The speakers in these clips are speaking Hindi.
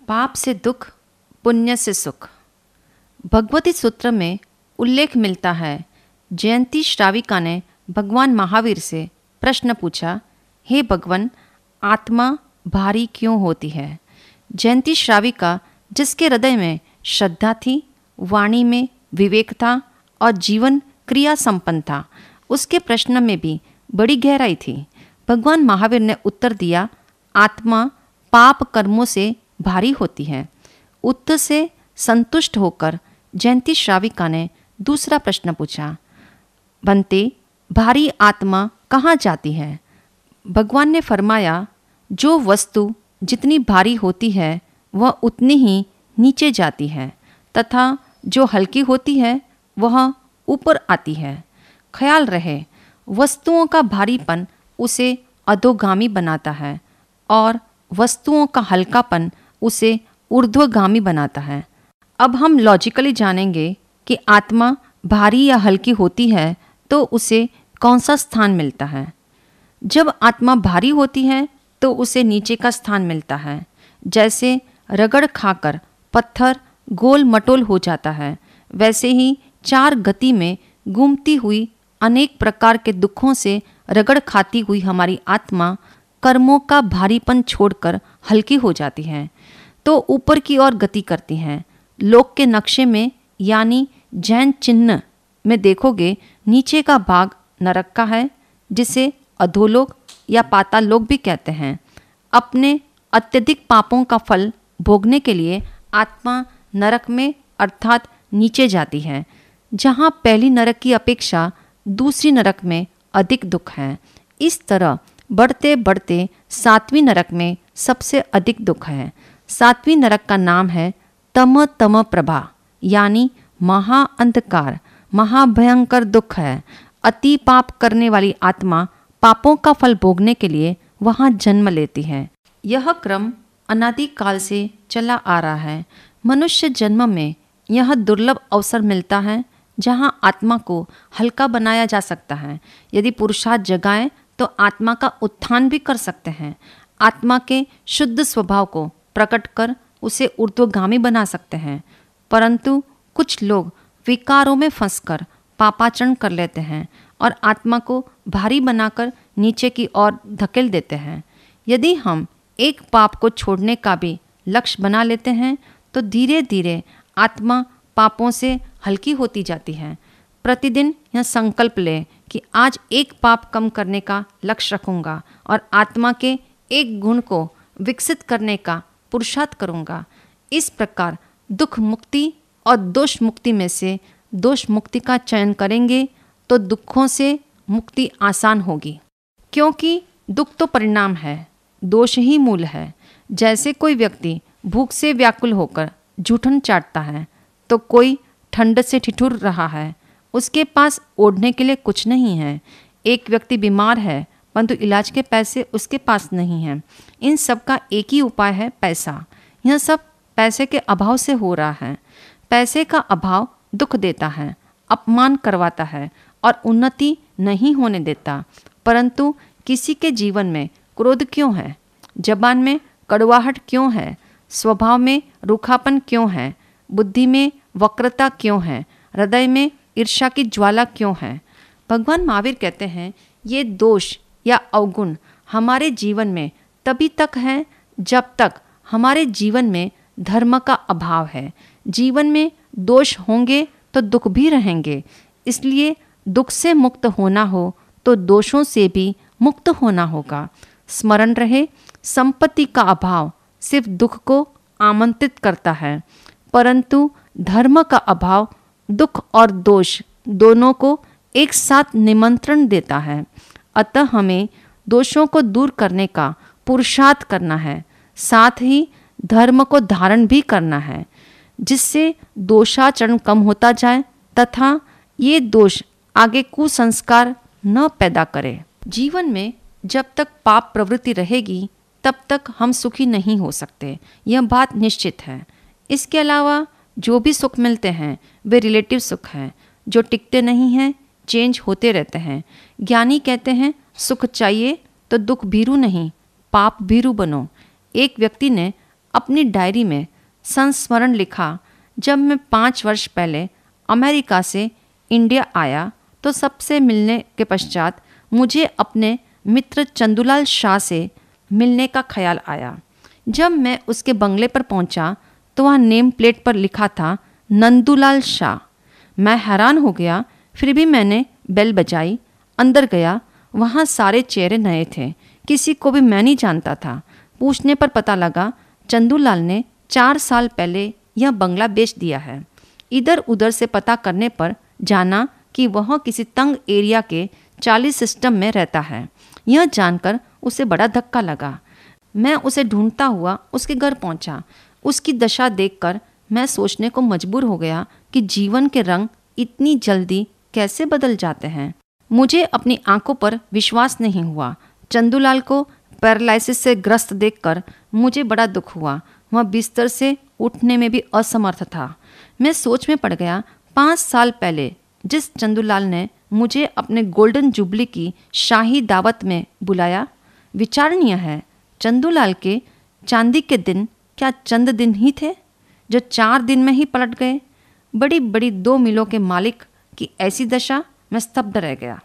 पाप से दुख, पुण्य से सुख। भगवती सूत्र में उल्लेख मिलता है, जयंती श्राविका ने भगवान महावीर से प्रश्न पूछा, हे भगवान, आत्मा भारी क्यों होती है? जयंती श्राविका, जिसके हृदय में श्रद्धा थी, वाणी में विवेक था और जीवन क्रिया संपन्न था, उसके प्रश्न में भी बड़ी गहराई थी। भगवान महावीर ने उत्तर दिया, आत्मा पाप कर्मों से भारी होती है। उत्तर से संतुष्ट होकर जयंती श्राविका ने दूसरा प्रश्न पूछा, बनते, भारी आत्मा कहाँ जाती है? भगवान ने फरमाया, जो वस्तु जितनी भारी होती है वह उतनी ही नीचे जाती है तथा जो हल्की होती है वह ऊपर आती है। ख्याल रहे, वस्तुओं का भारीपन उसे अधोगामी बनाता है और वस्तुओं का हल्कापन उसे ऊर्ध्वगामी बनाता है। अब हम लॉजिकली जानेंगे कि आत्मा भारी या हल्की होती है तो उसे कौन सा स्थान मिलता है। जब आत्मा भारी होती है तो उसे नीचे का स्थान मिलता है। जैसे रगड़ खाकर पत्थर गोल मटोल हो जाता है, वैसे ही चार गति में घूमती हुई अनेक प्रकार के दुखों से रगड़ खाती हुई हमारी आत्मा कर्मों का भारीपन छोड़कर हल्की हो जाती है तो ऊपर की ओर गति करती हैं। लोक के नक्शे में यानी जैन चिन्ह में देखोगे, नीचे का भाग नरक का है, जिसे अधोलोक या पाताल लोक भी कहते हैं। अपने अत्यधिक पापों का फल भोगने के लिए आत्मा नरक में अर्थात नीचे जाती है, जहाँ पहली नरक की अपेक्षा दूसरी नरक में अधिक दुख है। इस तरह बढ़ते बढ़ते सातवीं नरक में सबसे अधिक दुख है। सातवीं नरक का नाम है तम तम प्रभा, यानी महा अंधकार, महाभयंकर दुख है। अति पाप करने वाली आत्मा पापों का फल भोगने के लिए वहाँ जन्म लेती है। यह क्रम अनादिकाल से चला आ रहा है। मनुष्य जन्म में यह दुर्लभ अवसर मिलता है जहाँ आत्मा को हल्का बनाया जा सकता है। यदि पुरुषार्थ जगाएं तो आत्मा का उत्थान भी कर सकते हैं। आत्मा के शुद्ध स्वभाव को प्रकट कर उसे ऊर्ध्वगामी बना सकते हैं। परंतु कुछ लोग विकारों में फंसकर पापाचरण कर लेते हैं और आत्मा को भारी बनाकर नीचे की ओर धकेल देते हैं। यदि हम एक पाप को छोड़ने का भी लक्ष्य बना लेते हैं तो धीरे धीरे आत्मा पापों से हल्की होती जाती है। प्रतिदिन यह संकल्प लें कि आज एक पाप कम करने का लक्ष्य रखूंगा और आत्मा के एक गुण को विकसित करने का पुरुषार्थ करूंगा। इस प्रकार दुख मुक्ति और दोष मुक्ति में से दोष मुक्ति का चयन करेंगे तो दुखों से मुक्ति आसान होगी, क्योंकि दुख तो परिणाम है, दोष ही मूल है। जैसे कोई व्यक्ति भूख से व्याकुल होकर जूठन चाटता है तो कोई ठंड से ठिठुर रहा है, उसके पास ओढ़ने के लिए कुछ नहीं है। एक व्यक्ति बीमार है परंतु इलाज के पैसे उसके पास नहीं हैं। इन सब का एक ही उपाय है, पैसा। यह सब पैसे के अभाव से हो रहा है। पैसे का अभाव दुख देता है, अपमान करवाता है और उन्नति नहीं होने देता। परंतु किसी के जीवन में क्रोध क्यों है, जबान में कड़वाहट क्यों है, स्वभाव में रूखापन क्यों है, बुद्धि में वक्रता क्यों है, हृदय में ईर्ष्या की ज्वाला क्यों है? भगवान महावीर कहते हैं, ये दोष या अवगुण हमारे जीवन में तभी तक है जब तक हमारे जीवन में धर्म का अभाव है। जीवन में दोष होंगे तो दुख भी रहेंगे। इसलिए दुख से मुक्त होना हो तो दोषों से भी मुक्त होना होगा। स्मरण रहे, संपत्ति का अभाव सिर्फ दुख को आमंत्रित करता है, परंतु धर्म का अभाव दुख और दोष दोनों को एक साथ निमंत्रण देता है। अतः हमें दोषों को दूर करने का पुरुषार्थ करना है, साथ ही धर्म को धारण भी करना है, जिससे दोषाचरण कम होता जाए तथा ये दोष आगे कुसंस्कार न पैदा करे। जीवन में जब तक पाप प्रवृत्ति रहेगी तब तक हम सुखी नहीं हो सकते, यह बात निश्चित है। इसके अलावा जो भी सुख मिलते हैं वे रिलेटिव सुख हैं, जो टिकते नहीं हैं, चेंज होते रहते हैं। ज्ञानी कहते हैं, सुख चाहिए तो दुख भीरू नहीं, पाप भीरू बनो। एक व्यक्ति ने अपनी डायरी में संस्मरण लिखा, जब मैं 5 वर्ष पहले अमेरिका से इंडिया आया तो सबसे मिलने के पश्चात मुझे अपने मित्र चंदूलाल शाह से मिलने का ख्याल आया। जब मैं उसके बंगले पर पहुंचा तो वह नेम प्लेट पर लिखा था नंदूलाल शाह। मैं हैरान हो गया, फिर भी मैंने बेल बजाई, अंदर गया। वहाँ सारे चेहरे नए थे, किसी को भी मैं नहीं जानता था। पूछने पर पता लगा चंदूलाल ने 4 साल पहले यह बंगला बेच दिया है। इधर उधर से पता करने पर जाना कि वह किसी तंग एरिया के 40 सिस्टम में रहता है। यह जानकर उसे बड़ा धक्का लगा। मैं उसे ढूंढता हुआ उसके घर पहुंचा। उसकी दशा देखकर मैं सोचने को मजबूर हो गया कि जीवन के रंग इतनी जल्दी कैसे बदल जाते हैं। मुझे अपनी आंखों पर विश्वास नहीं हुआ। चंदूलाल को पैरालिसिस से ग्रस्त देखकर मुझे बड़ा दुख हुआ। वह बिस्तर से उठने में भी असमर्थ था। मैं सोच में पड़ गया। 5 साल पहले जिस चंदूलाल ने मुझे अपने गोल्डन जुबली की शाही दावत में बुलाया, विचारणीय है, चंदूलाल के चांदी के दिन क्या चंद दिन ही थे जो 4 दिन में ही पलट गए। बड़ी बड़ी 2 मिलों के मालिक की ऐसी दशा, मैं स्तब्ध रह गया।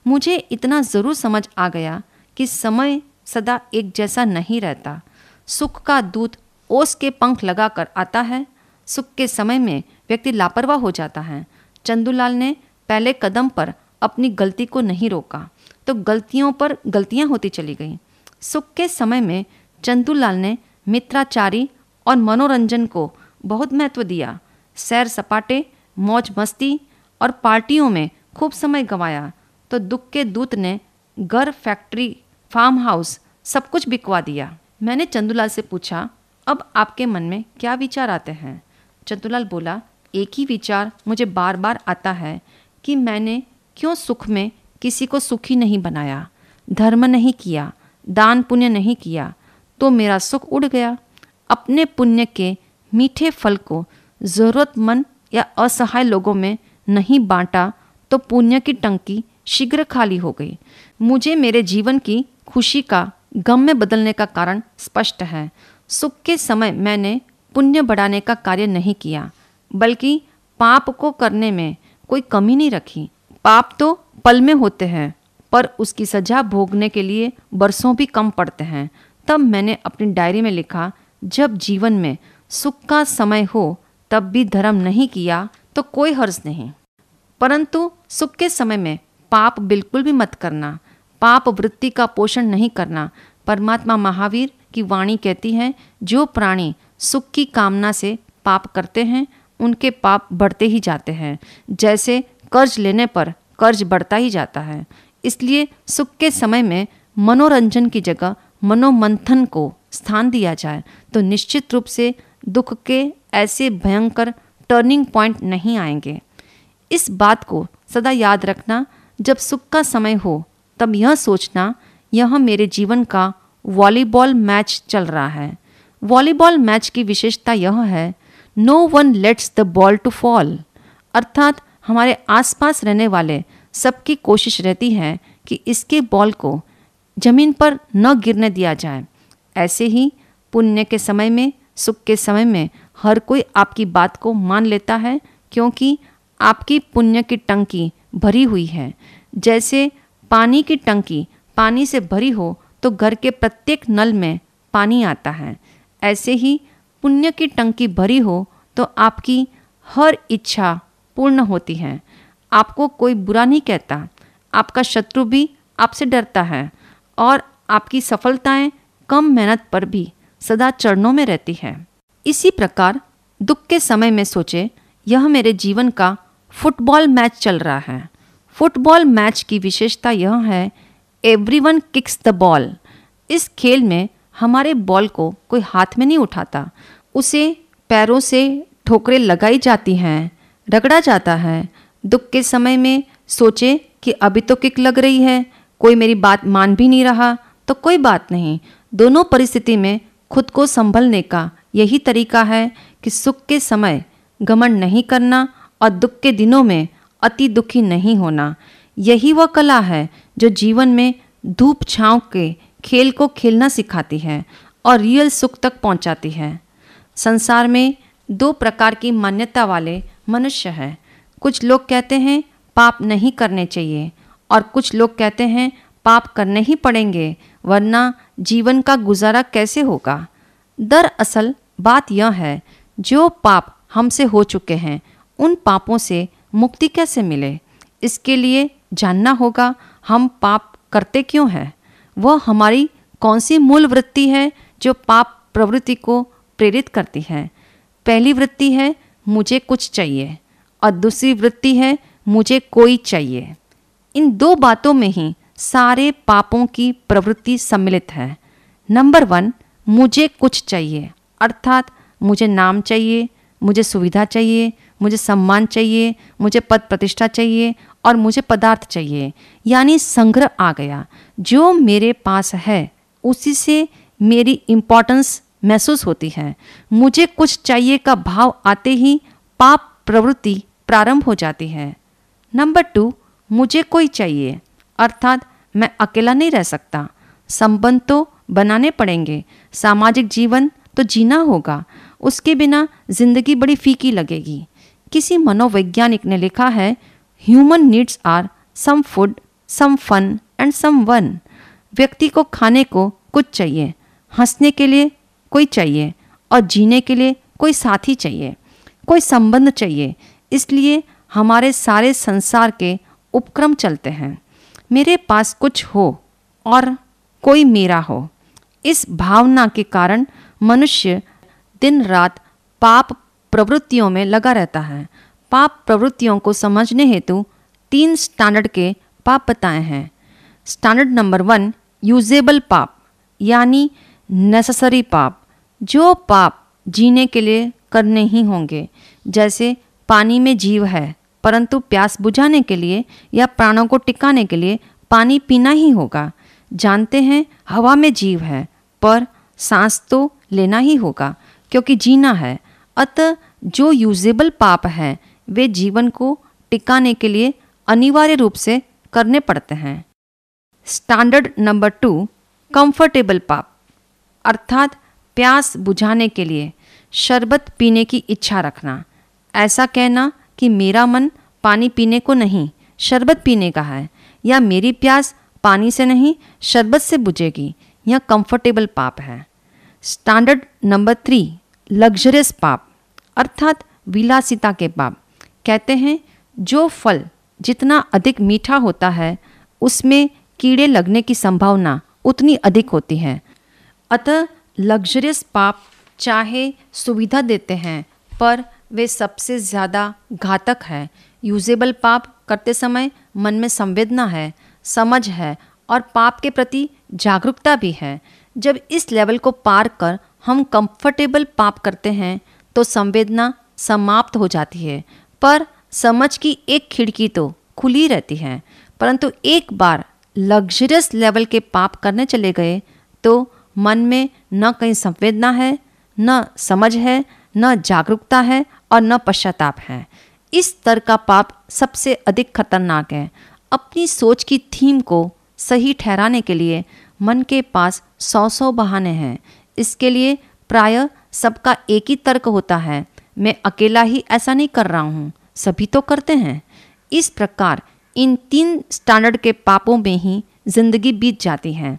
मुझे इतना ज़रूर समझ आ गया कि समय सदा एक जैसा नहीं रहता। सुख का दूत ओस के पंख लगाकर आता है। सुख के समय में व्यक्ति लापरवाह हो जाता है। चंदूलाल ने पहले कदम पर अपनी गलती को नहीं रोका तो गलतियों पर गलतियां होती चली गईं। सुख के समय में चंदूलाल ने मित्राचारी और मनोरंजन को बहुत महत्व दिया। सैर सपाटे, मौज मस्ती और पार्टियों में खूब समय गंवाया। तो दुख के दूत ने घर, फैक्ट्री, फार्म हाउस सब कुछ बिकवा दिया। मैंने चंदूलाल से पूछा, अब आपके मन में क्या विचार आते हैं? चंदूलाल बोला, एक ही विचार मुझे बार बार आता है कि मैंने क्यों सुख में किसी को सुखी नहीं बनाया, धर्म नहीं किया, दान पुण्य नहीं किया, तो मेरा सुख उड़ गया। अपने पुण्य के मीठे फल को ज़रूरतमंद या असहाय लोगों में नहीं बांटा तो पुण्य की टंकी शीघ्र खाली हो गई। मुझे मेरे जीवन की खुशी का गम में बदलने का कारण स्पष्ट है। सुख के समय मैंने पुण्य बढ़ाने का कार्य नहीं किया, बल्कि पाप को करने में कोई कमी नहीं रखी। पाप तो पल में होते हैं, पर उसकी सजा भोगने के लिए बरसों भी कम पड़ते हैं। तब मैंने अपनी डायरी में लिखा, जब जीवन में सुख का समय हो तब भी धर्म नहीं किया तो कोई हर्ज नहीं, परंतु सुख के समय में पाप बिल्कुल भी मत करना। पाप वृत्ति का पोषण नहीं करना। परमात्मा महावीर की वाणी कहती है, जो प्राणी सुख की कामना से पाप करते हैं उनके पाप बढ़ते ही जाते हैं। जैसे कर्ज लेने पर कर्ज बढ़ता ही जाता है। इसलिए सुख के समय में मनोरंजन की जगह मनोमंथन को स्थान दिया जाए तो निश्चित रूप से दुख के ऐसे भयंकर टर्निंग पॉइंट नहीं आएंगे। इस बात को सदा याद रखना। जब सुख का समय हो तब यह सोचना, यह मेरे जीवन का वॉलीबॉल मैच चल रहा है। वॉलीबॉल मैच की विशेषता यह है, no one lets the ball to fall, अर्थात हमारे आसपास रहने वाले सबकी कोशिश रहती है कि इसके बॉल को जमीन पर न गिरने दिया जाए। ऐसे ही पुण्य के समय में, सुख के समय में हर कोई आपकी बात को मान लेता है, क्योंकि आपकी पुण्य की टंकी भरी हुई है। जैसे पानी की टंकी पानी से भरी हो तो घर के प्रत्येक नल में पानी आता है, ऐसे ही पुण्य की टंकी भरी हो तो आपकी हर इच्छा पूर्ण होती है। आपको कोई बुरा नहीं कहता, आपका शत्रु भी आपसे डरता है और आपकी सफलताएं कम मेहनत पर भी सदा चरणों में रहती है। इसी प्रकार दुख के समय में सोचे, यह मेरे जीवन का फुटबॉल मैच चल रहा है। फुटबॉल मैच की विशेषता यह है, एवरीवन किक्स द बॉल। इस खेल में हमारे बॉल को कोई हाथ में नहीं उठाता, उसे पैरों से ठोकरें लगाई जाती हैं, रगड़ा जाता है। दुख के समय में सोचे कि अभी तो किक लग रही है, कोई मेरी बात मान भी नहीं रहा, तो कोई बात नहीं। दोनों परिस्थिति में खुद को संभलने का यही तरीका है कि सुख के समय घमंड नहीं करना और दुख के दिनों में अति दुखी नहीं होना। यही वह कला है जो जीवन में धूप छांव के खेल को खेलना सिखाती है और रियल सुख तक पहुंचाती है। संसार में दो प्रकार की मान्यता वाले मनुष्य हैं। कुछ लोग कहते हैं पाप नहीं करने चाहिए और कुछ लोग कहते हैं पाप करने ही पड़ेंगे वरना जीवन का गुजारा कैसे होगा। दरअसल बात यह है, जो पाप हमसे हो चुके हैं उन पापों से मुक्ति कैसे मिले, इसके लिए जानना होगा हम पाप करते क्यों हैं। वह हमारी कौन सी मूल वृत्ति है जो पाप प्रवृत्ति को प्रेरित करती है। पहली वृत्ति है मुझे कुछ चाहिए और दूसरी वृत्ति है मुझे कोई चाहिए। इन दो बातों में ही सारे पापों की प्रवृत्ति सम्मिलित है। नंबर 1, मुझे कुछ चाहिए, अर्थात मुझे नाम चाहिए, मुझे सुविधा चाहिए, मुझे सम्मान चाहिए, मुझे पद प्रतिष्ठा चाहिए और मुझे पदार्थ चाहिए, यानी संग्रह आ गया। जो मेरे पास है उसी से मेरी इम्पोर्टेंस महसूस होती है। मुझे कुछ चाहिए का भाव आते ही पाप प्रवृत्ति प्रारंभ हो जाती है। नंबर 2, मुझे कोई चाहिए, अर्थात मैं अकेला नहीं रह सकता, संबंध तो बनाने पड़ेंगे, सामाजिक जीवन तो जीना होगा, उसके बिना जिंदगी बड़ी फीकी लगेगी। किसी मनोवैज्ञानिक ने लिखा है, human needs are some food, some fun and some one. व्यक्ति को खाने को कुछ चाहिए, हंसने के लिए कोई चाहिए और जीने के लिए कोई साथी चाहिए, कोई संबंध चाहिए। इसलिए हमारे सारे संसार के उपक्रम चलते हैं, मेरे पास कुछ हो और कोई मेरा हो। इस भावना के कारण मनुष्य दिन रात पाप प्रवृत्तियों में लगा रहता है। पाप प्रवृत्तियों को समझने हेतु 3 स्टैंडर्ड के पाप बताए हैं। स्टैंडर्ड नंबर 1, यूजेबल पाप, यानी नेसेसरी पाप, जो पाप जीने के लिए करने ही होंगे। जैसे पानी में जीव है परंतु प्यास बुझाने के लिए या प्राणों को टिकाने के लिए पानी पीना ही होगा। जानते हैं हवा में जीव है पर सांस तो लेना ही होगा क्योंकि जीना है। अतः जो यूजेबल पाप है वे जीवन को टिकाने के लिए अनिवार्य रूप से करने पड़ते हैं। स्टैंडर्ड नंबर 2, कंफर्टेबल पाप, अर्थात प्यास बुझाने के लिए शरबत पीने की इच्छा रखना, ऐसा कहना कि मेरा मन पानी पीने को नहीं शरबत पीने का है, या मेरी प्यास पानी से नहीं शरबत से बुझेगी, यह कंफर्टेबल पाप है। स्टैंडर्ड नंबर 3, लग्जरियस पाप, अर्थात विलासिता के पाप। कहते हैं जो फल जितना अधिक मीठा होता है उसमें कीड़े लगने की संभावना उतनी अधिक होती है। अतः लग्जरियस पाप चाहे सुविधा देते हैं पर वे सबसे ज़्यादा घातक है। यूजेबल पाप करते समय मन में संवेदना है, समझ है और पाप के प्रति जागरूकता भी है। जब इस लेवल को पार कर हम कंफर्टेबल पाप करते हैं तो संवेदना समाप्त हो जाती है पर समझ की एक खिड़की तो खुली रहती है। परंतु एक बार लग्जरियस लेवल के पाप करने चले गए तो मन में न कहीं संवेदना है, न समझ है, न जागरूकता है और न पश्चाताप है। इस स्तर का पाप सबसे अधिक खतरनाक है। अपनी सोच की थीम को सही ठहराने के लिए मन के पास 100 बहाने हैं। इसके लिए प्रायः सबका एक ही तर्क होता है, मैं अकेला ही ऐसा नहीं कर रहा हूँ, सभी तो करते हैं। इस प्रकार इन 3 स्टैंडर्ड के पापों में ही जिंदगी बीत जाती है।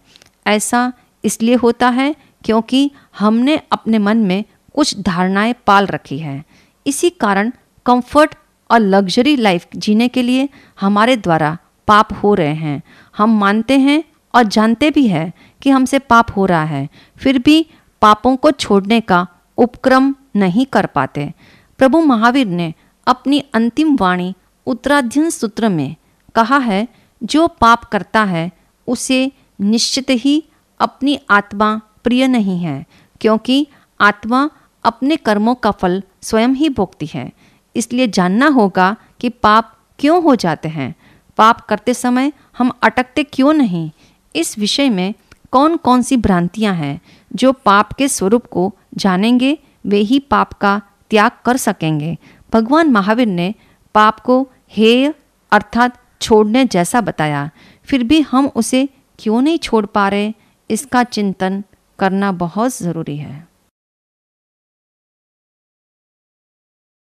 ऐसा इसलिए होता है क्योंकि हमने अपने मन में कुछ धारणाएं पाल रखी है। इसी कारण कंफर्ट और लग्जरी लाइफ जीने के लिए हमारे द्वारा पाप हो रहे हैं। हम मानते हैं और जानते भी हैं कि हमसे पाप हो रहा है, फिर भी पापों को छोड़ने का उपक्रम नहीं कर पाते। प्रभु महावीर ने अपनी अंतिम वाणी उत्तराध्ययन सूत्र में कहा है, जो पाप करता है उसे निश्चित ही अपनी आत्मा प्रिय नहीं है, क्योंकि आत्मा अपने कर्मों का फल स्वयं ही भोगती है। इसलिए जानना होगा कि पाप क्यों हो जाते हैं, पाप करते समय हम अटकते क्यों नहीं। इस विषय में कौन कौन सी भ्रांतियां हैं। जो पाप के स्वरूप को जानेंगे वे ही पाप का त्याग कर सकेंगे। भगवान महावीर ने पाप को हेय अर्थात छोड़ने जैसा बताया, फिर भी हम उसे क्यों नहीं छोड़ पा रहे, इसका चिंतन करना बहुत ज़रूरी है।